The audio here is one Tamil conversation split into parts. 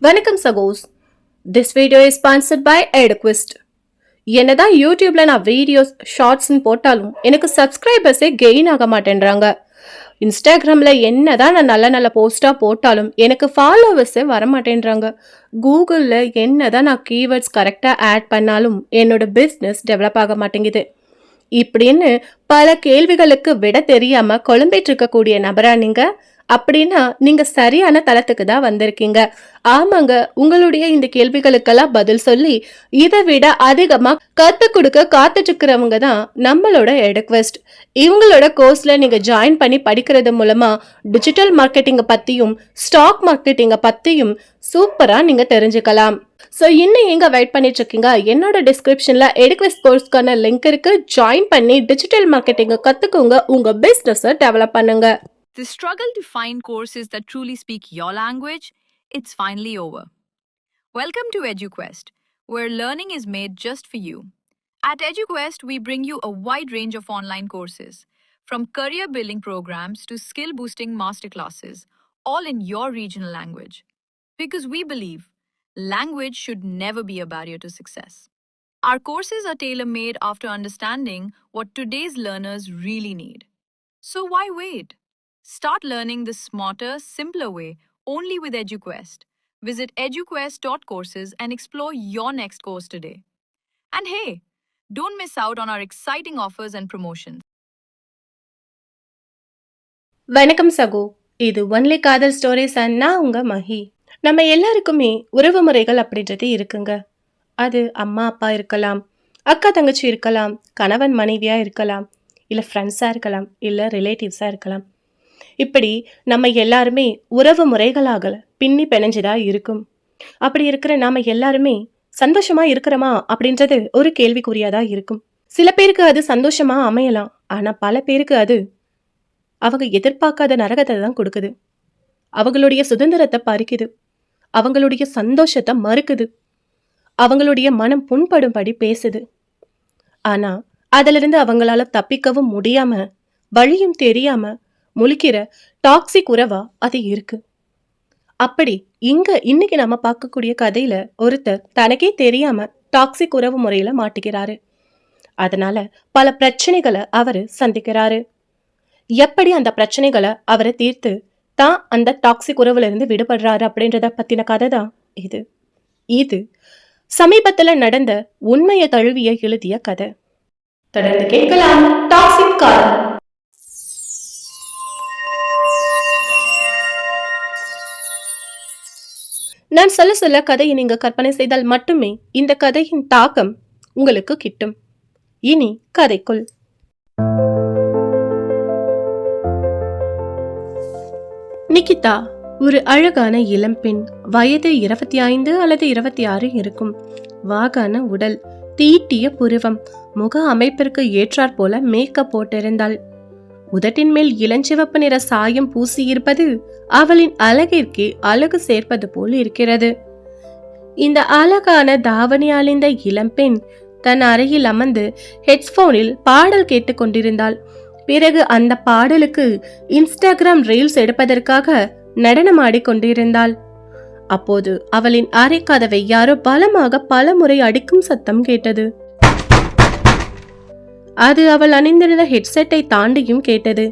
வணக்கம் சகோஸ். This video is sponsored by EduQuest. என்னதான் யூடியூப்ல நான் வீடியோஸ் ஷார்ட்ஸ்ன்னு போட்டாலும் எனக்கு சப்ஸ்கிரைபர்ஸே கெயின் ஆக மாட்டேன்றாங்க. இன்ஸ்டாகிராமில் என்னதான் நான் நல்ல நல்ல போஸ்டாக போட்டாலும் எனக்கு ஃபாலோவர்ஸே வரமாட்டேன்றாங்க. கூகுளில் என்னதான் நான் கீவேர்ட்ஸ் கரெக்டாக ஆட் பண்ணாலும் என்னோட பிஸ்னஸ் டெவலப் ஆக மாட்டேங்குது. இப்படின்னு பல கேள்விகளுக்கு விட தெரியாம குழம்பிட்டு இருக்கக்கூடிய நபரா நீங்க? அப்படின்னா நீங்க சரியான தளத்துக்கு தான் வந்திருக்கீங்க. ஆமாங்க, உங்களுடைய இந்த கேள்விகளுக்கெல்லாம் பதில் சொல்லி இதை விட அதிகமா கத்து கொடுக்க காத்துட்டு இருக்கிறவங்க தான் நம்மளோட EduQuest. இவங்களோட கோர்ஸ்ல நீங்க ஜாயின் பண்ணி படிக்கிறது மூலமா டிஜிட்டல் மார்க்கெட்டிங்க பத்தியும் ஸ்டாக் மார்க்கெட்டிங்க பத்தியும் சூப்பரா நீங்க தெரிஞ்சுக்கலாம். ஸோ இன்னும் எங்க வெயிட் பண்ணிட்டு இருக்கீங்க? என்னோட டிஸ்கிரிப்ஷன்ல EduQuest கோர்ஸ்க்கான லிங்க் இருக்கு. ஜாயின் பண்ணி டிஜிட்டல் மார்க்கெட்டிங்க கத்துக்கோங்க, உங்க பிசினஸை டெவலப் பண்ணுங்க. The struggle to find courses that truly speak your language, it's finally over. Welcome to EduQuest, where learning is made just for you. At EduQuest, we bring you a wide range of online courses, from career building programs to skill boosting masterclasses, all in your regional language. Because we believe language should never be a barrier to success. Our courses are tailor-made after understanding what today's learners really need. So why wait? Start learning the smarter, simpler way only with EduQuest. Visit eduquest.courses and explore your next course today. And hey, don't miss out on our exciting offers and promotions. வணக்கம் சகோ, இது ஒன்லி காதல் ஸ்டோரிஸ் அண்ணா உங்க மஹி. நம்ம எல்லாருக்குமே உறவு முறைகள் அப்படின்றது இருக்குங்க. அது அம்மா அப்பா இருக்கலாம், அக்கா தங்கச்சி இருக்கலாம், கணவன் மனைவியா இருக்கலாம், இல்லை ஃப்ரெண்ட்ஸாக இருக்கலாம், இல்லை ரிலேட்டிவ்ஸாக இருக்கலாம். இப்படி நம்ம எல்லாருமே உறவு முறைகளாக பின்னி பிணைஞ்சுதா இருக்கும். அப்படி இருக்கிற நாம எல்லாருமே சந்தோஷமா இருக்கிறோமா அப்படின்றது ஒரு கேள்விக்குறியாதா இருக்கும். சில பேருக்கு அது சந்தோஷமா அமையலாம், ஆனா பல பேருக்கு அது அவங்க எதிர்பார்க்காத நரகத்தை தான் கொடுக்குது. அவங்களுடைய சுதந்திரத்தை பறிக்குது, அவங்களுடைய சந்தோஷத்தை மறுக்குது, அவங்களுடைய மனம் புண்படும்படி பேசுது. ஆனா அதிலிருந்து அவங்களால தப்பிக்கவும் முடியாம, வழியும் தெரியாம முழிக்கிற டாக்ஸிக் உறவா அது இருக்கு. அப்படி இன்னைக்கு நம்ம பார்க்கக்கூடிய கதையில ஒருத்தர் தனக்கே தெரியாம டாக்ஸிக் உறவு முறையில மாட்டிக்கிறாரு. அதனால பல பிரச்சனைகளை அவரு சந்திக்கிறாரு. எப்படி அந்த பிரச்சனைகளை அவரை தீர்த்து தான் அந்த டாக்ஸிக் உறவுல இருந்து விடுபடுறாரு அப்படின்றத பத்தின கதை தான் இது. இது சமீபத்துல நடந்த உண்மையை தழுவிய எழுதிய கதை. தொடர்ந்து கேட்கலாம். டாக்ஸிக் காதல். நான் சொல்ல கதையை நீங்க கற்பனை செய்தால் மட்டுமே இந்த கதையின் தாக்கம் உங்களுக்கு கிட்டும். இனி கதைக்குள். நிகிதா ஒரு அழகான இளம்பெண். வயது 25 அல்லது 26 இருக்கும். வாகான உடல், தீட்டிய புருவம், முக அமைப்பிற்கு ஏற்றாற் போல மேக்கப் போட்டிருந்தாள். உதட்டின் மேல் இளஞ்சிவப்பு நிற சாயம் பூசியிருப்பது அவளின் அழகிற்கு அழகு சேர்ப்பது போல் இருக்கிறது. இந்த அழகான தாவணி அணிந்த இளம்பெண் தன் அறையில் அமர்ந்து ஹெட்போனில் பாடல் கேட்டுக்கொண்டிருந்தாள். பிறகு அந்த பாடலுக்கு இன்ஸ்டாகிராம் ரீல்ஸ் எடுப்பதற்காக நடனமாடி கொண்டிருந்தாள். அப்போது அவளின் அறை கதவை யாரோ பலமாக பல முறை அடிக்கும் சத்தம் கேட்டது. அது அவள் அணிந்திருந்த ஹெட்செட்டை தாண்டியும் கேட்டது.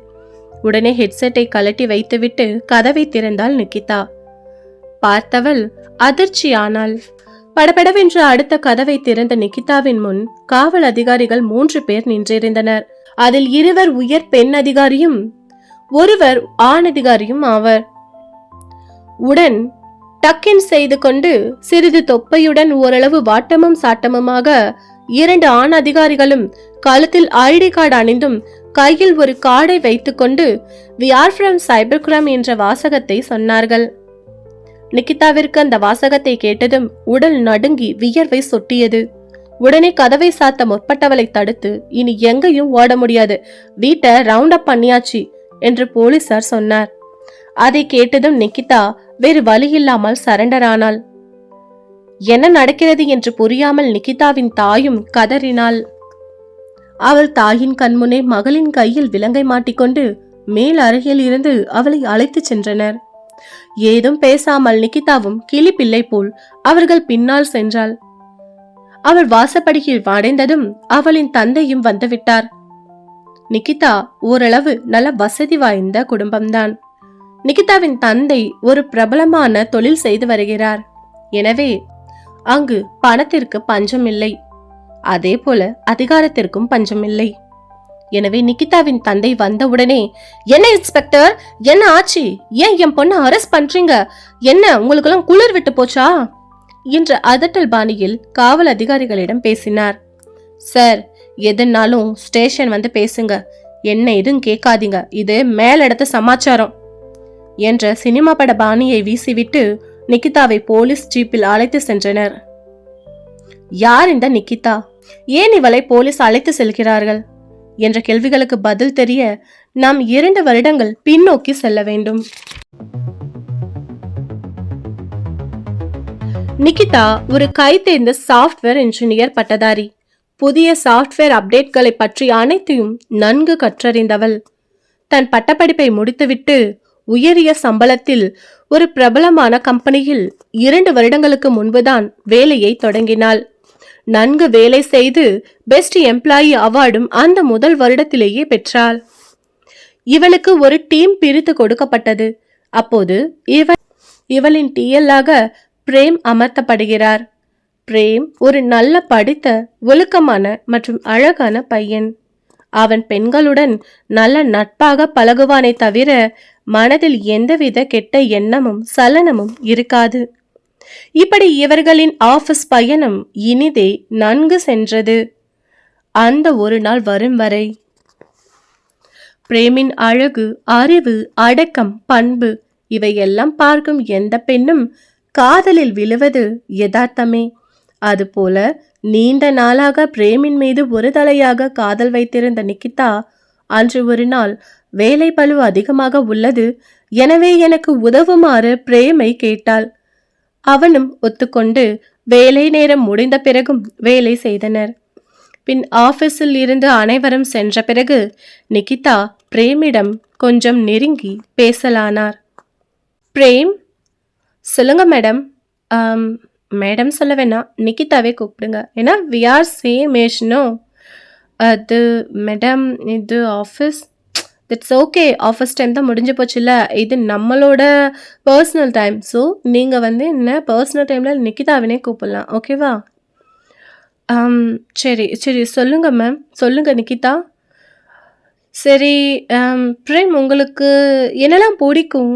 உடனே ஹெட்செட்டை கலட்டி வைத்துவிட்டு கதவை திறந்தாள் நிகிதா. பார்த்தவள் அதிர்ச்சியானாள். படபடவென்று அடுத்த கதவை திறந்த நிகிதாவின் முன் காவல் அதிகாரிகள் 3 பேர் நின்றிருந்தனர். அதில் 2 உயர் பெண் அதிகாரியும் 1 ஆண் அதிகாரியும் ஆவர். உடன் டக்கின் செய்து கொண்டு சிறிது தொப்பையுடன் ஓரளவு வாட்டமும் சாட்டமுமாக 2 ஆண் அதிகாரிகளும் கழுத்தில் ஐடி கார்டு அணிந்தும் கையில் ஒரு கார்டை வைத்துக்கொண்டு "We are from cybercrime" என்ற வாசகத்தை சொன்னார்கள். நிகிதாவிற்கு அந்த வாசகத்தை கேட்டதும் உடல் நடுங்கி வியர்வை சொட்டியது. உடனே கதவை சாத்த முற்பட்டவளை தடுத்து, "இனி எங்கேயும் ஓட முடியாது, வீட்டை ரவுண்ட் அப் பண்ணியாச்சு" என்று போலீசார் சொன்னார். அதை கேட்டதும் நிகிதா வேறு வழியில்லாமல் சரண்டர் ஆனாள். என்ன நடக்கிறது என்று புரியாமல் நிகிதாவின் தாயும் கதறினாள். அவள் தாயின் கண்முனே மகளின் கையில் விலங்கை மாட்டிக்கொண்டு மேல் அறையில் இருந்து அவளை அழைத்து சென்றனர். ஏதும் பேசாமல் நிகிதாவும் கிளிப்பிள்ளை போல் அவர்கள் பின்னால் சென்றாள். அவள் வாசப்படியில் அடைந்ததும் அவளின் தந்தையும் வந்துவிட்டார். நிகிதா ஓரளவு நல்ல வசதி வாய்ந்த குடும்பம்தான். நிகிதாவின் தந்தை ஒரு பிரபலமான தொழில் செய்து வருகிறார். எனவே அங்கு பணத்திற்கு பஞ்சம் இல்லை, அதே போல அதிகாரத்திற்கும் பஞ்சம் இல்லை. எனவே நிகிதாவின் தந்தை வந்தவுடனே, என்ன இன்ஸ்பெக்டர், என்ன ஆச்சு, ஏன் என் பொண்ணை அரெஸ்ட் பண்றீங்க, என்ன உங்களுக்கெல்லாம் குளிர் விட்டு போச்சா என்ற அதட்டல் பாணியில் காவல் அதிகாரிகளிடம் பேசினார். சார், எதுனாலும் ஸ்டேஷன் வந்து பேசுங்க, என்ன எதுவும் கேட்காதீங்க, இது மேலிடத்து சமாச்சாரம் என்ற சினிமா பட பாணியை வீசிவிட்டு நிகிதாவை போலீஸ் ஜீப்பில் அழைத்து சென்றனர். யார் இந்த நிகிதா, ஏன் இவளை போலீஸ் அழைத்து செல்கிறார்கள் என்ற கேள்விகளுக்கு பதில் தெரிய நாம் 2 வருடங்கள் பின்னோக்கி செல்ல வேண்டும். நிகிதா ஒரு கைதேர்ந்த சாஃப்ட்வேர் இன்ஜினியர் பட்டதாரி. புதிய சாஃப்ட்வேர் அப்டேட்களை பற்றி அனைத்தையும் நன்கு கற்றறிந்தவள். தன் பட்டப்படிப்பை முடித்துவிட்டு உயரிய சம்பளத்தில் ஒரு பிரபலமான கம்பெனியில் 2 வருடங்களுக்கு முன்புதான் வேலையை தொடங்கினாள். நன்கு வேலை செய்து பெஸ்ட் எம்ப்ளாயி அவார்டும் அந்த முதல் வருடத்திலேயே பெற்றாள். இவளுக்கு ஒரு டீம் பிரித்து கொடுக்கப்பட்டது. அப்போது இவளின் டிஎல்லாக பிரேம் அமர்த்தப்படுகிறார். பிரேம் ஒரு நல்ல படித்த, ஒழுக்கமான மற்றும் அழகான பையன். அவன் பெண்களுடன் நல்ல நட்பாக பழகுவானே தவிர மனதில் எந்தவித கெட்ட எண்ணமும் சலனமும் இருக்காது. இப்படி இவர்களின் ஆபீஸ் பயணம் இனிதே நன்கு சென்றது. அந்த ஒரு நாள் வரும் வரை பிரேமின் அழகு, அறிவு, அடக்கம், பண்பு இவையெல்லாம் பார்க்கும் எந்த பெண்ணும் காதலில் விழுவது யதார்த்தமே. அதுபோல நீண்ட நாளாக பிரேமின் மீது ஒரு தலையாக காதல் வைத்திருந்த நிகிதா அன்று ஒரு நாள் வேலை பளு அதிகமாக உள்ளது, எனவே எனக்கு உதவுமாறு பிரேமை கேட்டாள். அவனும் ஒத்துக்கொண்டு வேலை நேரம் முடிந்த பிறகும் வேலை செய்தனர். பின் ஆபீஸில் இருந்து அனைவரும் சென்ற பிறகு நிகிதா பிரேமிடம் கொஞ்சம் நெருங்கி பேசலானார். பிரேம், சொல்லுங்க மேடம். மேடம் சொல்ல வேணாம், நிகிதாவே கூப்பிடுங்க, ஏன்னா we are same age no. அது மேடம், இது office, that's okay, office time தான் முடிஞ்சு போச்சுல்ல, இது நம்மளோட பர்சனல் டைம். ஸோ நீங்கள் வந்து என்ன பர்சனல் டைமில் நிகிதாவினே கூப்பிடலாம், ஓகேவா? சரி சரி, சொல்லுங்க மேம், சொல்லுங்க நிகிதா. சரி, பிரேம், உங்களுக்கு என்னெல்லாம் பிடிக்கும்?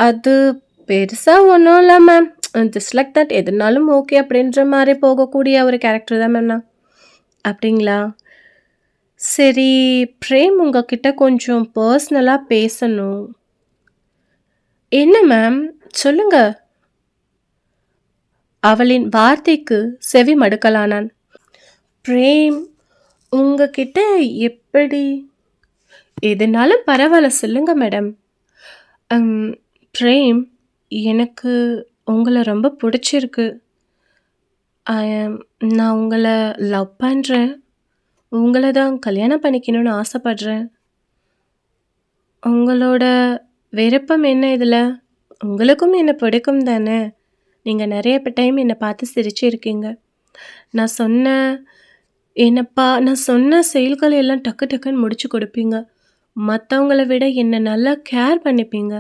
அது பெருசாக ஒன்றும் இல்லை மேம், ஜஸ்ட் லைக் தட், எதுனாலும் ஓகே அப்படின்ற மாதிரி போகக்கூடிய ஒரு கேரக்டர் தான் மேம் நான். அப்படிங்களா? சரி பிரேம், உங்ககிட்ட கொஞ்சம் பர்சனலாக பேசணும். என்ன மேம், சொல்லுங்க. அவளின் வார்த்தைக்கு செவி மடுக்கலானான். பிரேம், உங்ககிட்ட எப்படி? எதுனாலும் பரவாயில்ல, சொல்லுங்க மேடம். பிரேம், எனக்கு உங்களை ரொம்ப பிடிச்சிருக்கு. நான் உங்களை லவ் பண்ணுறேன். உங்களை தான் கல்யாணம் பண்ணிக்கணும்னு ஆசைப்படுறேன். உங்களோட விருப்பம் என்ன இதில்? உங்களுக்கும் என்னை பிடிக்கும் தானே? நீங்கள் நிறைய டைம் என்னை பார்த்து சிரிச்சிருக்கீங்க. நான் சொன்ன செயல்களை எல்லாம் டக்கு டக்குன்னு முடிச்சு கொடுப்பீங்க. மற்றவங்கள விட என்னை நல்லா கேர் பண்ணிப்பீங்க.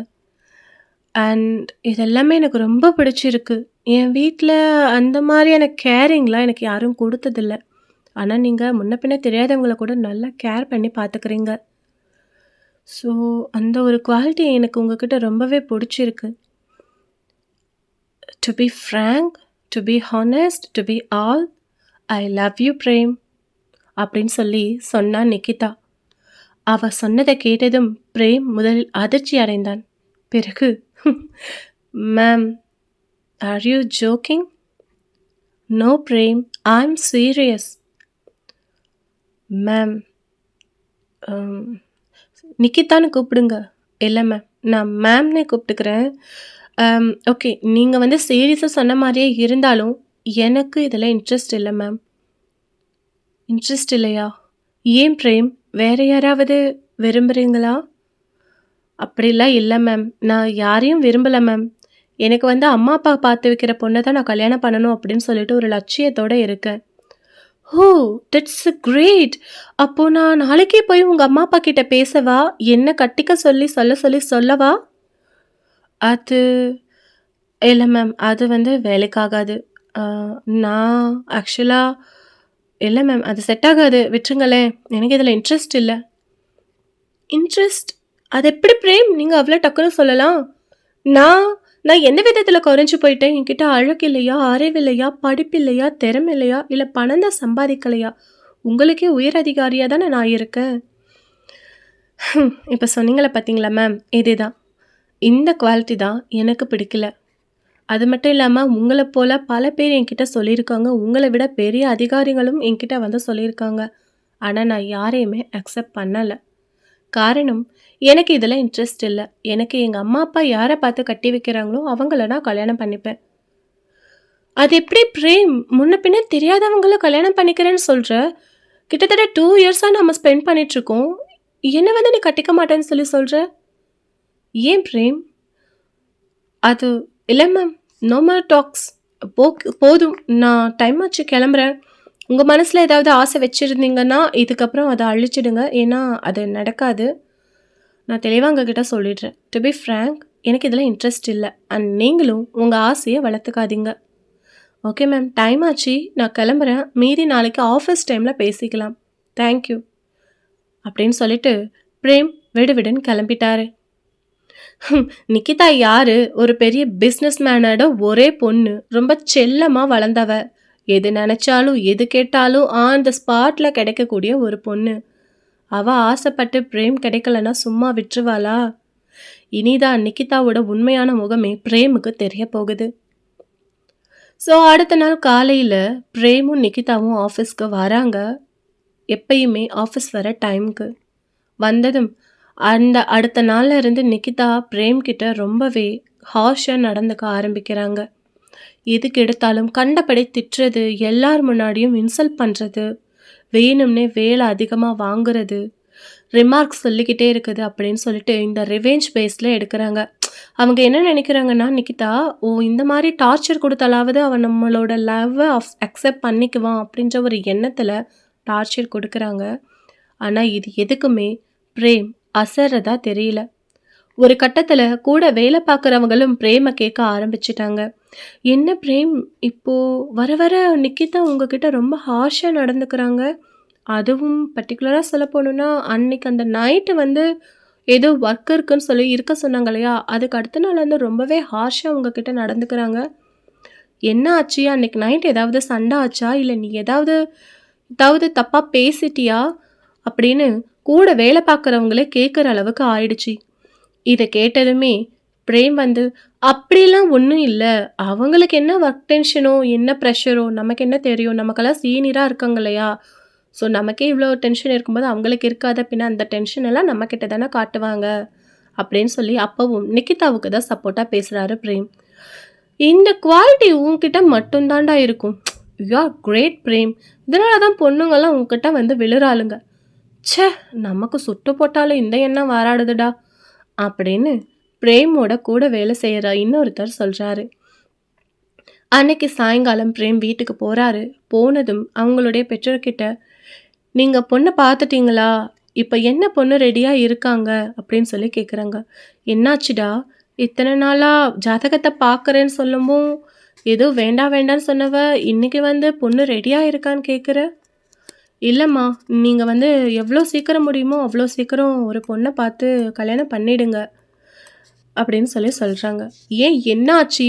அண்ட் இதெல்லாமே எனக்கு ரொம்ப பிடிச்சிருக்கு. என் வீட்டில் அந்த மாதிரியான கேரிங்லாம் எனக்கு யாரும் கொடுத்ததில்ல. ஆனால் நீங்கள் முன்ன பின்ன தெரியாதவங்கள கூட நல்லா கேர் பண்ணி பார்த்துக்கிறீங்க. ஸோ அந்த ஒரு குவாலிட்டி எனக்கு உங்ககிட்ட ரொம்பவே பிடிச்சிருக்கு. To be frank, to be honest, to be all, I love you Prem அப்படின்னு சொல்லி சொன்னான் நிகிதா. அவ சொன்னதை கேட்டதும் பிரேம் முதலில் அதிர்ச்சி அடைந்தான். பிறகு, ma'am, are you joking? No Prem, I am serious. Ma'am, நிகிதான்னு கூப்பிடுங்க. இல்லை மேம், நான் மேம்னே கூப்பிட்டுக்கிறேன். ஓகே, நீங்கள் வந்து சீரியஸாக சொன்ன மாதிரியே இருந்தாலும் எனக்கு இதில் இன்ட்ரெஸ்ட் இல்லை மேம். இன்ட்ரெஸ்ட் இல்லையா? ஏன் பிரேம், வேற யாராவது விரும்புகிறீங்களா? அப்படிலாம் இல்ல மேம். நான் யாரையும் விரும்பல மேம். எனக்கு வந்து அம்மா, அப்பா பார்த்து வைக்கிற பொண்ண தான் நான் கல்யாணம் பண்ணணும் அப்படின்னு சொல்லிட்டு ஒரு லட்சியத்தோட இருக்கேன். ஓ! That's great. அப்போ நான் நாளைக்கே போய் உங்க அம்மா, அப்பா கிட்ட பேசவா? என்ன கட்டிக்க சொல்லி சொல்லவா? அது இல்ல மேம். அது வந்து வேலைக்காகாது. ஆ நான் ஆக்சுவலா இல்ல மேம். அது செட் ஆகாது. விட்டுருங்களேன். எனக்கு இதுல இன்ட்ரெஸ்ட் இல்ல. இன்ட்ரெஸ்ட்? அது எப்படி பிரேம்? நீங்க அவ்ளோ டக்குனு சொல்லலாம்? நான் நான் எந்த விதத்துல குறைஞ்சு போயிட்டேன்? என்கிட்ட அழகு இல்லையா? அறிவு இல்லையா? படிப்பு இல்லையா? திறமை இல்லையா? இல்ல பணம் தான் சம்பாதிக்கலையா? உங்களுக்கே உயர் அதிகாரியா தானே நான் இருக்கேன். இப்ப சொன்னீங்கல்ல பார்த்தீங்களா மேம்? இதேதான். இந்த குவாலிட்டி தான் எனக்கு பிடிக்கல. அது மட்டும் இல்லாம உங்கள போல பல பேர் என்கிட்ட சொல்லியிருக்காங்க. உங்கள விட பெரிய அதிகாரிகளும் என்கிட்ட வந்து சொல்லியிருக்காங்க. ஆனா நான் யாரையுமே அக்செப்ட் பண்ணல. காரணம், எனக்கு இதுல இன்ட்ரெஸ்ட் இல்ல. எனக்கு எங்க அம்மா, அப்பா யார பார்த்து கட்டி வைக்கிறாங்களோ, அவங்கள நான் கல்யாணம் பண்ணிப்பேன். அது எப்படி பிரேம்? முன்ன பின்ன தெரியாதவங்கள கல்யாணம் பண்ணிக்கிறேன்னு சொல்ற? கிட்டத்தட்ட 2 இயர்ஸா நம்ம ஸ்பெண்ட் பண்ணிட்டுருக்கோம். என்ன வந்து நீ கட்டிக்க மாட்டேன்னு சொல்லி சொல்ற? ஏன் பிரேம்? அது இல்ல மேம். No more tax. போதும். நான் டைம் ஆச்சு கிளம்புறேன். உங்க மனசுல ஏதாவது ஆசை வச்சிருந்தீங்கன்னா, இதுக்கப்புறம் அத அழிச்சிடுங்க. ஏன்னா, அது நடக்காது. நான் தெளிவா உங்ககிட்ட சொல்லிடுறேன். டு பி ஃப்ராங்க் எனக்கு இதில இன்ட்ரெஸ்ட் இல்ல. அண்ட் நீங்களும் உங்க ஆசைய வளர்த்துக்காதீங்க. Okay ma'am. டைம் ஆச்சு. நான் கிளம்புறேன். மீதி நாளைக்கு ஆஃபீஸ் டைம்ல பேசிக்கலாம். Thank you. அப்படின்னு சொல்லிட்டு பிரேம் விடுவிடுன்னு கிளம்பிட்டாரு. நிக்கிதா யாரு? ஒரு பெரிய பிசினஸ் மேனோட ஒரே பொண்ணு. ரொம்ப செல்லமா வளர்ந்தவ. எது நெனச்சாலும், எது கேட்டாலும் ஆன் த ஸ்பாட்ல கிடைக்கக்கூடிய ஒரு பொண்ணு. அவ ஆசைப்பட்டு பிரேம் கிடைக்கலன்னா சும்மா விட்டுருவாளா? இனிதான் நிக்கிதாவோட உண்மையான முகமே பிரேமுக்கு தெரிய போகுது. ஸோ அடுத்த நாள் காலையில பிரேமும் நிக்கிதாவும் ஆஃபீஸ்க்கு வராங்க. எப்பயுமே ஆஃபீஸ் வர டைம்க்கு. வந்ததும் அந்த அடுத்த நாள்ல இருந்து நிக்கிதா பிரேம் கிட்ட ரொம்பவே ஹார்ஷா நடந்துக்க ஆரம்பிக்கிறாங்க. எதுக்கு எடுத்தாலும் கண்டபடி திட்டுறது, எல்லார் முன்னாடியும் இன்சல்ட் பண்றது, வேணும்னே வேலை அதிகமா வாங்குறது, ரிமார்க்ஸ் சொல்லிக்கிட்டே இருக்குது அப்படின்னு சொல்லிட்டு இந்த ரிவெஞ்ச் பேஸ்ல எடுக்குறாங்க. அவங்க என்ன நினைக்கிறாங்கன்னா, நிக்கிதா இந்த மாரி டார்ச்சர் குடுத்தாலாவது அவன் நம்மளோட லவ்வ அக்செப்ட் பண்ணிக்குவான் அப்படின்ற ஒரு எண்ணத்துல டார்ச்சர் குடுக்குறாங்க. ஆனா இது எதுக்குமே பிரேம் அசர்றதா தெரியல. ஒரு கட்டத்துல கூட வேலை பார்க்குறவங்களும் பிரேம கேட்க ஆரம்பிச்சுட்டாங்க. என்ன பிரேம் இப்போ வர வர நிக்கிதா உங்ககிட்ட ரொம்ப ஹார்ஷா நடந்துக்கிறாங்க. அதுவும் பர்ட்டிகுலரா சொல்லப்போணும்னா, அன்னைக்கு அந்த நைட்டு வந்து ஏதோ ஒர்க் இருக்குன்னு சொல்லி இருக்க சொன்னாங்க இல்லையா? அதுக்கு அடுத்த நாள் வந்து ரொம்பவே ஹார்ஷா உங்ககிட்ட நடந்துக்கிறாங்க. என்ன ஆச்சு? அன்னைக்கு நைட் ஏதாவது சண்டை ஆச்சா? இல்ல நீ ஏதாவது ஏதாவது தப்பா பேசிட்டியா? அப்படின்னு கூட வேலை பார்க்குறவங்களே கேட்குற அளவுக்கு ஆயிடுச்சு. இத கேட்டதுமே பிரேம் வந்து, "அப்படிலாம் ஒண்ணும் இல்ல. அவங்களுக்கு என்ன ஒர்க் டென்ஷனோ, என்ன ப்ரெஷரோ நமக்கு என்ன தெரியும்? நமக்கெல்லாம் சீனியரா இருக்காங்க இல்லையா? ஸோ நமக்கே இவ்வளோ டென்ஷன் இருக்கும்போது அவங்களுக்கு இருக்காத பின்ன அந்த டென்ஷன் எல்லாம் நம்மகிட்ட தானே காட்டுவாங்க." அப்படின்னு சொல்லி அப்பவும் நிக்கிதாவுக்கு தான் சப்போர்ட்டா பேசுறாரு பிரேம். "இந்த குவாலிட்டி உன்கிட்ட மட்டும் தான்டா இருக்கும். You are great Prem. இதனால தான் பொண்ணுங்கலாம் உன்கிட்ட வந்து விழுறாளுங்க. ச்சே! நமக்கு சுட்டு போட்டாலும் இந்த எண்ணம் வராதுடா." அப்படின்னு பிரேமோட கூட வேலை செய்யற இன்னொருத்தர் சொல்றாரு. அன்னைக்கு சாயங்காலம் பிரேம் வீட்டுக்கு போறாரு. போனதும் அவங்களுடைய பெற்றோர்கிட்ட, "நீங்க பொண்ண பார்த்துட்டீங்களா? இப்ப என்ன பொண்ணு ரெடியா இருக்காங்க?" அப்படின்னு சொல்லி கேட்குறாங்க. "என்னாச்சுடா? இத்தனை நாளா ஜாதகத்த பார்க்குறேன்னு சொல்லவும், ஏதோ வேண்டாம் வேண்டான்னு சொன்னவ, இன்னைக்கு வந்து பொண்ணு ரெடியா இருக்கான்னு கேட்குற?" "இல்லம்மா, நீங்க வந்து எவ்வளோ சீக்கிரம் முடியுமோ அவ்வளோ சீக்கிரம் ஒரு பொண்ண பார்த்து கல்யாணம் பண்ணிடுங்க." அப்படின்னு சொல்லி சொல்றாங்க. "ஏன் என்ன ஆச்சு?"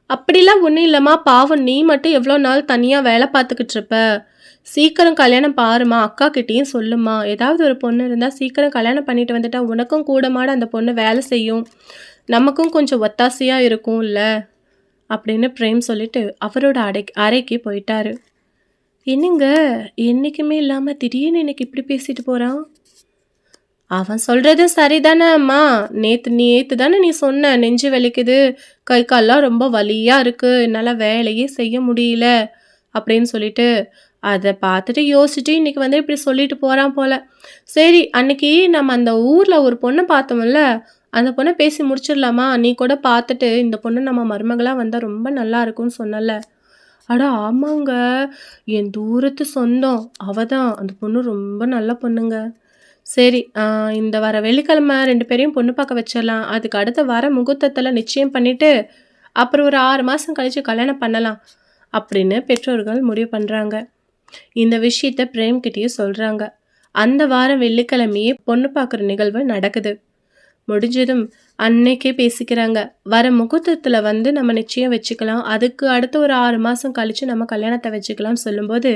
"அப்படிலாம் ஒண்ணும் இல்லம்மா. பாவம் நீ மட்டும் எவ்வளோ நாள் தனியா வேலை பார்த்துக்கிட்டு இருப்ப. சீக்கிரம் கல்யாணம் பாரும்மா. அக்காகிட்டயும் சொல்லும்மா. ஏதாவது ஒரு பொண்ணு இருந்தா சீக்கிரம் கல்யாணம் பண்ணிட்டு வந்துட்டா உனக்கும் கூட மாட அந்த பொண்ணு வேலை செய்யும். நமக்கும் கொஞ்சம் ஒத்தாசையா இருக்கும்ல." அப்படின்னு பிரேம் சொல்லிட்டு அவரோட அறைக்கு போயிட்டாரு. "என்னங்க என்னைக்குமே இல்லாம திடீர்னு இன்னைக்கு இப்படி பேசிட்டு போறான்?" "அவன் சொல்றது சரிதானே அம்மா. நேத்து தானே நீ சொன்ன, நெஞ்சு வலிக்குது, கை கால்லாம் ரொம்ப வலியா இருக்கு, என்னால வேலையே செய்ய முடியல அப்படின்னு சொல்லிட்டு. அத பார்த்துட்டு யோசிச்சுட்டு இன்னைக்கு வந்து இப்படி சொல்லிட்டு போறான் போல. சரி, அன்னைக்கு நம்ம அந்த ஊர்ல ஒரு பொண்ண பார்த்தோம்ல, அந்த பொண்ண பேசி முடிச்சிடலாமா? நீ கூட பார்த்துட்டு இந்த பொண்ணு நம்ம மருமகளா வந்தா ரொம்ப நல்லா இருக்கும்னு சொன்னல்ல. அட ஆமாங்க. என் தூரத்து சொந்தம். அவ தான். அந்த பொண்ணு ரொம்ப நல்ல பொண்ணுங்க. சரி, இந்த வர வெள்ளிக்கிழமை 2 பேரையும் பொண்ணு பார்க்க வச்சிரலாம். அதுக்கு அடுத்த வர முகூர்த்தத்துல நிச்சயம் பண்ணிட்டு, அப்புறம் ஒரு 6 மாசம் கழிச்சு கல்யாணம் பண்ணலாம். அப்படின்னு பெற்றோர்கள் முடிவு பண்றாங்க. இந்த விஷயத்த பிரேம்கிட்டயும் சொல்றாங்க. அந்த வாரம் வெள்ளிக்கிழமையே பொண்ணு பார்க்குற நிகழ்வு நடக்குது. முடிஞ்சதும் அன்னைக்கே பேசிக்கிறாங்க. வர முகூர்த்தத்துல வந்து நம்ம நிச்சயம் வச்சுக்கலாம். அதுக்கு அடுத்து ஒரு 6 மாசம் கழிச்சு நம்ம கல்யாணத்த வச்சுக்கலாம்னு சொல்லும்போது,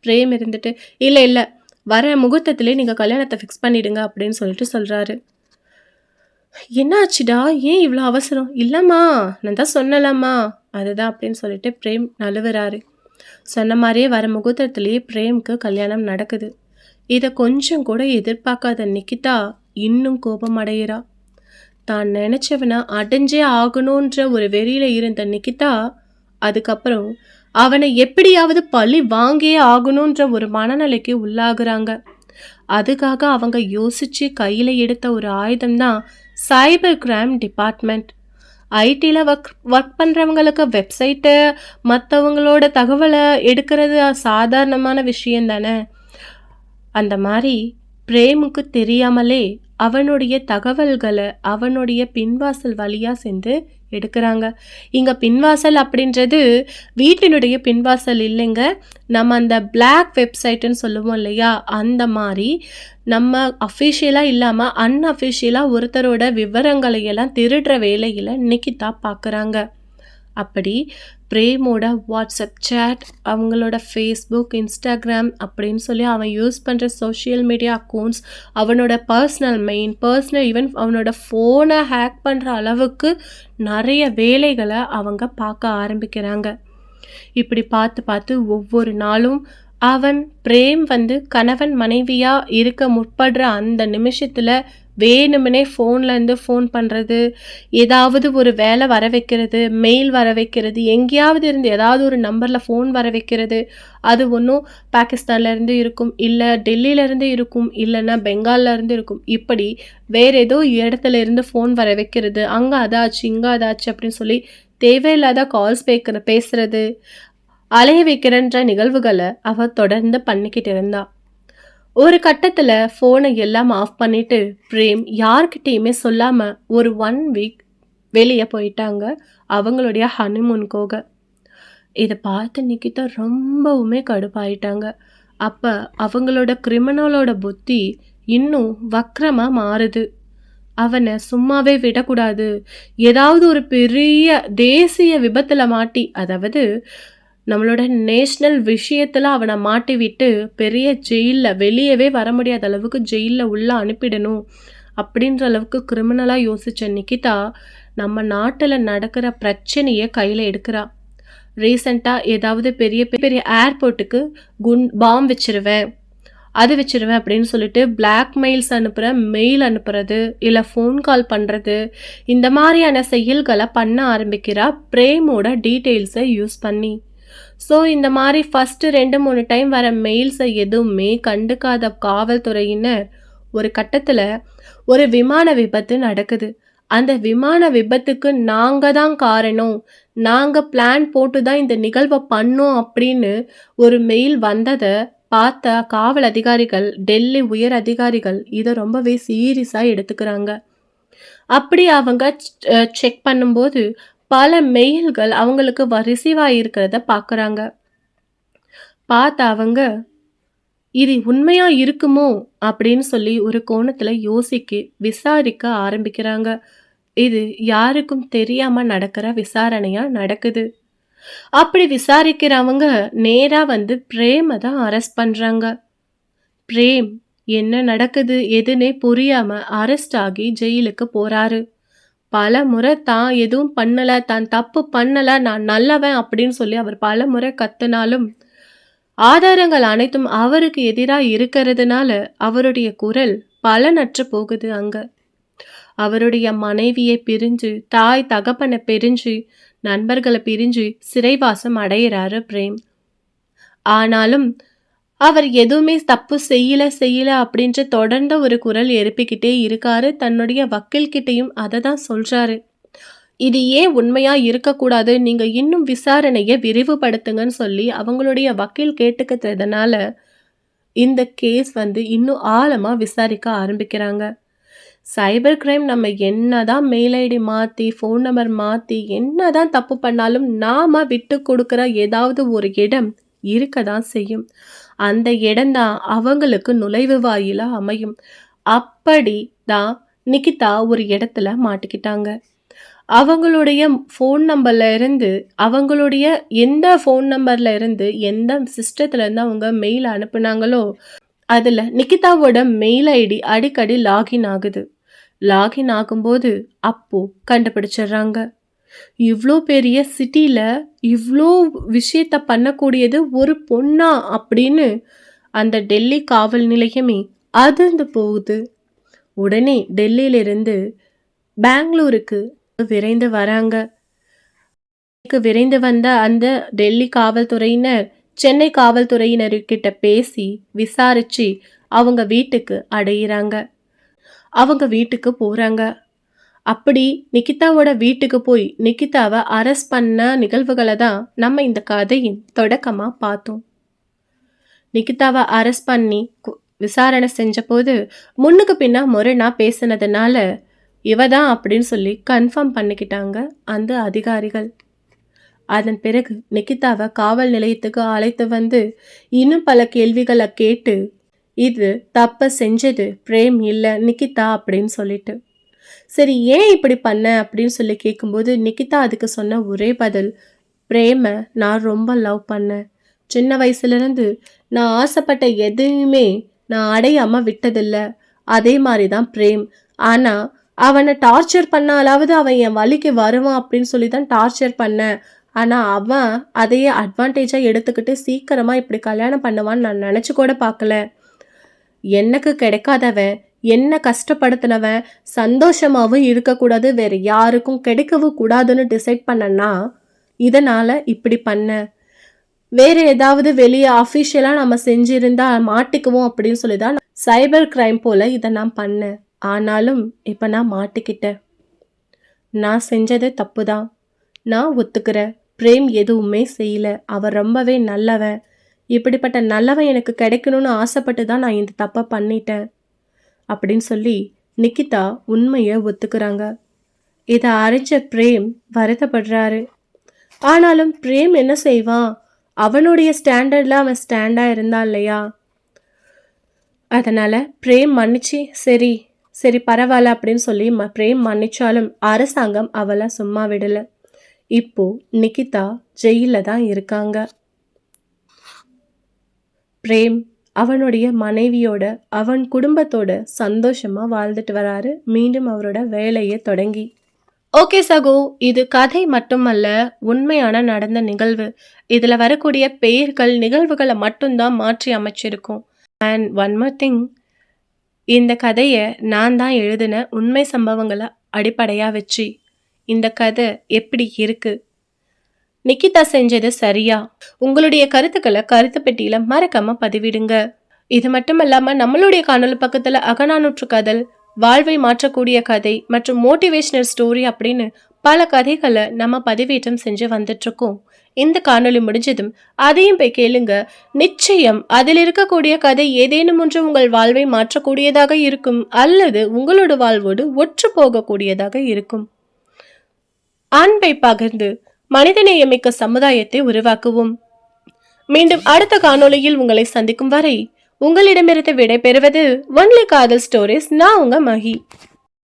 பிரேம் இருந்துட்டு, "இல்ல, இல்ல. வர முகூர்த்தத்திலே நீங்க கல்யாணத்த ஃபிக்ஸ் பண்ணிடுங்க" அப்படின்னு சொல்லிட்டு சொல்றாரு. "என்னாச்சுடா? ஏன் இவ்ளோ அவசரம்?" "இல்லம்மா, நான் தான் சொன்னேன்லம்மா. அதுதான்" அப்படின்னு சொல்லிட்டு பிரேம் நழுவுறாரு. சொன்ன மாரியே வர முகூர்த்தத்திலேயே பிரேம்க்கு கல்யாணம் நடக்குது. இத கொஞ்சம் கூட எதிர்பார்க்காத நிக்கிதா இன்னும் கோபமடையிறா. தான் நினைச்சவன அடைஞ்சே ஆகணுன்ற ஒரு வெறியில இருந்த நிக்கிதா, அதுக்கப்புறம் அவனை எப்படியாவது பழி வாங்கியே ஆகணுன்ற ஒரு மனநிலைக்கு உள்ளாகுறாங்க. அதுக்காக அவங்க யோசிச்சு கையில எடுத்த ஒரு ஆயுதம் தான் சைபர் கிரைம் டிபார்ட்மெண்ட். ஐடில ஒர்க் பண்றவங்களுக்கு வெப்சைட்டு, மத்தவங்களோட தகவல எடுக்கிறது சாதாரணமான விஷயம் தானே. அந்த மாரி பிரேமுக்கு தெரியாமலே அவனுடைய தகவல்கள அவனுடைய பின்வாசல் வழியா சென்று எடுக்குறாங்க. இங்க பின்வாசல் அப்படின்றது வீட்டினுடைய பின்வாசல் இல்லைங்க. நம்ம அந்த பிளாக் வெப்சைட்டுன்னு சொல்லுவோம் இல்லையா? அந்த மாரி நம்ம அஃபிஷியலா இல்லாம அன்அஃபிஷியலா ஒருத்தரோட விவரங்களை எல்லாம் திருடுற வேலையில நிக்கிதா பார்க்குறாங்க. அப்படி பிரேமோட வாட்ஸ்அப் சேட், அவங்களோட ஃபேஸ்புக், இன்ஸ்டாகிராம் அப்படின்னு சொல்லி அவன் யூஸ் பண்ணுற சோஷியல் மீடியா அக்கௌண்ட்ஸ், அவனோட பர்சனல் ஈவன் அவனோட ஃபோனை ஹேக் பண்ணுற அளவுக்கு நிறைய வேலைகளை அவங்க பார்க்க ஆரம்பிக்கிறாங்க. இப்படி பார்த்து பார்த்து ஒவ்வொரு நாளும் பிரேம் வந்து கணவன் மனைவியா இருக்க முற்படுற அந்த நிமிஷத்துல வேணுமனே ஃபோன்லேருந்து ஃபோன் பண்ணுறது, ஏதாவது ஒரு வேலை வர வைக்கிறது, மெயில் வர வைக்கிறது, எங்கேயாவது இருந்து ஏதாவது ஒரு நம்பரில் ஃபோன் வர வைக்கிறது. அது ஒன்றும் பாகிஸ்தான்லேருந்து இருக்கும், இல்லை டெல்லியிலேருந்து இருக்கும், இல்லைன்னா பெங்கால்லேருந்து இருக்கும். இப்படி வேறு ஏதோ இடத்துல இருந்து ஃபோன் வர வைக்கிறது, அங்கே அதாச்சு இங்கே அதாச்சு அப்படின்னு சொல்லி தேவையில்லாத கால்ஸ் பேசுறது, அலைய வைக்கிறன்ற நிகழ்வுகளை அவ தொடர்ந்து பண்ணிக்கிட்டு இருந்தா. ஒரு கட்டத்துல ஃபோனை எல்லாம் ஆஃப் பண்ணிட்டு பிரேம் யார்கிட்டயுமே சொல்லாம ஒரு 1 வீக் வெளியே போயிட்டாங்க அவங்களுடைய ஹனிமூனுக்காக. இதை பார்த்து நிக்கிதா ரொம்பவுமே கடுப்பாயிட்டாங்க. அப்ப அவங்களோட கிரிமினலோட புத்தி இன்னும் வக்ரமா மாறுது. அவனை சும்மாவே விடக்கூடாது. ஏதாவது ஒரு பெரிய தேசிய விபத்துல மாட்டி, அதாவது நம்மளோட நேஷ்னல் விஷயத்துல அவனை மாட்டி விட்டு பெரிய ஜெயில்ல வெளியவே வர முடியாத அளவுக்கு ஜெயில்ல உள்ள அனுப்பிடணும் அப்படின்ற அளவுக்கு கிரிமினலா யோசிச்ச நிக்கிதா நம்ம நாட்டுல நடக்கிற பிரச்சனையை கையில எடுக்கிறா. ரீசெண்டா ஏதாவது பெரிய பெரிய ஏர்போர்ட்டுக்கு பாம் வச்சிருவேன், அது வச்சிருவேன் அப்படின்னு சொல்லிட்டு பிளாக்மெயில்ஸ் மெயில் அனுப்புறது, இல்லை ஃபோன் கால் பண்ணுறது, இந்த மாதிரியான செயல்களை பண்ண ஆரம்பிக்கிறா பிரேமோட டீட்டெயில்ஸை யூஸ் பண்ணி. ஸோ இந்த மாதிரி ஃபஸ்ட்டு 2-3 டைம் வர மெயில்ஸை எதுவுமே கண்டுக்காத காவல்துறையினர் ஒரு கட்டத்தில் ஒரு விமான விபத்து நடக்குது. அந்த விமான விபத்துக்கு நாங்கள் தான் காரணம், நாங்கள் பிளான் போட்டு தான் இந்த நிகழ்வை பண்ணோம் அப்படின்னு ஒரு மெயில் வந்ததை பார்த்த காவல் அதிகாரிகள், டெல்லி உயர் அதிகாரிகள் இதை ரொம்பவே சீரியஸாக எடுத்துக்கிறாங்க. அப்படி அவங்க செக் பண்ணும்போது பல மெயில்கள் அவங்களுக்கு ரிசீவ் ஆகியிருக்கிறத பார்க்குறாங்க. பார்த்த அவங்க இது உண்மையா இருக்குமோ அப்படின்னு சொல்லி ஒரு கோணத்தில் விசாரிக்க ஆரம்பிக்கிறாங்க. இது யாருக்கும் தெரியாம நடக்கிற விசாரணையா நடக்குது. அப்படி விசாரிக்கிறவங்க நேரா வந்து பிரேமை தான் அரெஸ்ட் பண்றாங்க. பிரேம் என்ன நடக்குது எதுன்னே புரியாம அரெஸ்ட் ஆகி ஜெயிலுக்கு போறாரு. பல முறை தான் எதுவும் பண்ணல, தான் தப்பு பண்ணல, நான் நல்லவன் அப்படின்னு சொல்லி அவர் பல முறை கத்துனாலும் ஆதாரங்கள் அனைத்தும் அவருக்கு எதிராக இருக்கிறதுனால அவருடைய குரல் பலனற்று போகுது. அங்க அவருடைய மனைவியை பிரிஞ்சு, தாய் தகப்பனை பிரிஞ்சு, நண்பர்களை பிரிஞ்சு சிறைவாசம் அடையிறாரு பிரேம். ஆனாலும் அவர் எதுவுமே தப்பு செய்யல அப்படின்ற தொடர்ந்த ஒரு குரல் எழுப்பிக்கிட்டே இருக்காரு. தன்னுடைய வக்கீல் கிட்டயும் அதை தான் சொல்றாரு. இது ஏன் உண்மையா இருக்கக்கூடாது, நீங்க இன்னும் விசாரணையை விரிவுபடுத்துங்கன்னு சொல்லி அவங்களுடைய வக்கீல் கேட்டுக்கிட்டதுனால இந்த கேஸ் இன்னும் ஆழமா விசாரிக்க ஆரம்பிக்கிறாங்க. சைபர் கிரைம் நம்ம என்னதான் மெயில் ஐடி மாற்றி ஃபோன் நம்பர் மாற்றி என்னதான் தப்பு பண்ணாலும் நாம் விட்டு கொடுக்குற ஏதாவது ஒரு இடம் இருக்க தான் செய்யும். அந்த இடம்தான் அவங்களுக்கு நுழைவு வாயிலாக அமையும். அப்படி தான் நிகிதா ஒரு இடத்துல மாட்டிக்கிட்டாங்க. அவங்களுடைய ஃபோன் நம்பர்ல இருந்து அவங்களுடைய எந்த ஃபோன் நம்பர்ல இருந்து எந்த சிஸ்டத்துல இருந்து அவங்க மெயில் அனுப்புனாங்களோ அதில் நிகிதாவோட மெயில் ஐடி அடிக்கடி லாகின் ஆகுது. லாகின் ஆகும்போது அப்போ கண்டுபிடிச்சிடுறாங்க. இவ்வளோ பெரிய சிட்டியில் இவ்வளோ விஷயத்த பண்ணக்கூடியது ஒரு பொண்ணா அப்படின்னு அந்த டெல்லி காவல் நிலையமே அதிர்ந்து போகுது. உடனே டெல்லியிலிருந்து பெங்களூருக்கு விரைந்து வராங்க. விரைந்து வந்த அந்த டெல்லி காவல்துறையினர் சென்னை காவல்துறையினர்கிட்ட பேசி விசாரிச்சு அவங்க வீட்டுக்கு அடையிறாங்க. அவங்க வீட்டுக்கு போறாங்க. அப்படி நிகிதாவோட வீட்டுக்கு போய் நிகிதாவை அரெஸ்ட் பண்ண நிகழ்வுகளை தான் நம்ம இந்த கதையின் தொடக்கமா பார்த்தோம். நிகிதாவை அரெஸ்ட் பண்ணி விசாரணை செஞ்ச போது முன்னுக்கு பின்னா முரணா பேசினதுனால இவ தான் அப்படின்னு சொல்லி கன்ஃபார்ம் பண்ணிக்கிட்டாங்க அந்த அதிகாரிகள். அதன் பிறகு நிகிதாவை காவல் நிலையத்துக்கு அழைத்து வந்து இன்னும் பல கேள்விகளை கேட்டு இது தப்ப செஞ்சது பிரேம் இல்லை நிகிதா அப்படின்னு சொல்லிட்டு, சரி ஏன் இப்படி பண்ண அப்படின்னு சொல்லி கேட்கும்போது நிகிதா அதுக்கு சொன்ன ஒரே பதில், பிரேமை நான் ரொம்ப லவ் பண்ணேன். சின்ன வயசுலேருந்து நான் ஆசைப்பட்ட எதையுமே நான் அடையாமல் விட்டதில்லை. அதே மாதிரி தான் பிரேம். ஆனால் அவனை டார்ச்சர் பண்ணாலாவது அவன் என் வழிக்கு வருவான் அப்படின்னு சொல்லி தான் டார்ச்சர் பண்ணேன். ஆனால் அவன் அதையே அட்வான்டேஜாக எடுத்துக்கிட்டு சீக்கிரமாக இப்படி கல்யாணம் பண்ணுவான்னு நான் நினச்சி கூட பார்க்கல. எனக்கு கிடைக்காதவன், என்ன கஷ்டப்படுத்தினவன் சந்தோஷமாகவும் இருக்கக்கூடாது, வேறு யாருக்கும் கிடைக்கவும் கூடாதுன்னு டிசைட் பண்ணனா இதனால் இப்படி பண்ண. வேறு ஏதாவது வெளியே அஃபிஷியலாக நம்ம செஞ்சிருந்தா மாட்டிக்குவோம் அப்படின்னு சொல்லி தான் சைபர் கிரைம் போல் இதை நான் பண்ணேன். ஆனாலும் இப்போ நான் மாட்டிக்கிட்டேன். நான் செஞ்சது தப்பு தான், நான் ஒத்துக்கிறேன். பிரேம் எதுவுமே செய்யல, அவர் ரொம்பவே நல்லவன். இப்படிப்பட்ட நல்லவன் எனக்கு கிடைக்கணும்னு ஆசைப்பட்டு தான் நான் இந்த தப்பை பண்ணிட்டேன் அப்படின்னு சொல்லி நிகிதா உண்மையை ஒத்துக்கிறாங்க. இதை அறிஞ்ச பிரேம் வருத்தப்படுறாரு. ஆனாலும் பிரேம் என்ன செய்வான், அவனுடைய ஸ்டாண்டர்டில் அவன் ஸ்டாண்டாக இருந்தான் இல்லையா, அதனால் பிரேம் மன்னிச்சு சரி சரி பரவாயில்ல அப்படின்னு சொல்லி பிரேம் மன்னிச்சாலும் அரசாங்கம் அவளை சும்மா விடலை. இப்போ நிகிதா ஜெயிலில் தான் இருக்காங்க. பிரேம் அவனுடைய மனைவியோட அவன் குடும்பத்தோட சந்தோஷமா வாழ்ந்துட்டு வராரு, மீண்டும் அவரோட வேலையை தொடங்கி. ஓகே சகோ, இது கதை மட்டுமல்ல, உண்மையான நடந்த நிகழ்வு. இதில் வரக்கூடிய பெயர்கள் நிகழ்வுகளை மட்டும்தான் மாற்றி அமைச்சிருக்கோம். அண்ட் ஒன் மோர் திங், இந்த கதையை நான் தான் எழுதின உண்மை சம்பவங்களை அடிப்படையாக வச்சு இந்த கதை எப்படி இருக்கு, நிகிதா செஞ்சது சரியா, உங்களுடைய கருத்துக்களை கருத்து பெட்டியில் மறக்காமல் பதிவிடுங்க. இது மட்டும் இல்லாமல் நம்மளுடைய காணொலி பக்கத்தில் அகநானூற்று கதல், வாழ்வை மாற்றக்கூடிய கதை மற்றும் மோட்டிவேஷனல் ஸ்டோரி அப்படின்னு பல கதைகளை நம்ம பதிவேற்றம் செஞ்சு வந்துட்ருக்கோம். இந்த காணொலி முடிஞ்சதும் அதையும் போய் கேளுங்க. நிச்சயம் அதில் இருக்கக்கூடிய கதை ஏதேனும் ஒன்று உங்கள் வாழ்வை மாற்றக்கூடியதாக இருக்கும் அல்லது உங்களோட வாழ்வோடு ஒற்று போகக்கூடியதாக இருக்கும். அன்பை பகிர்ந்து மனிதநேயமிக்க சமுதாயத்தை உருவாக்குவோம். மீண்டும் அடுத்த காணொளியில் உங்களை சந்திக்கும் வரை உங்களிடமிருந்து விடை பெறுவது ஒன்லி காதல் ஸ்டோரிஸ். நான் உங்க மஹி.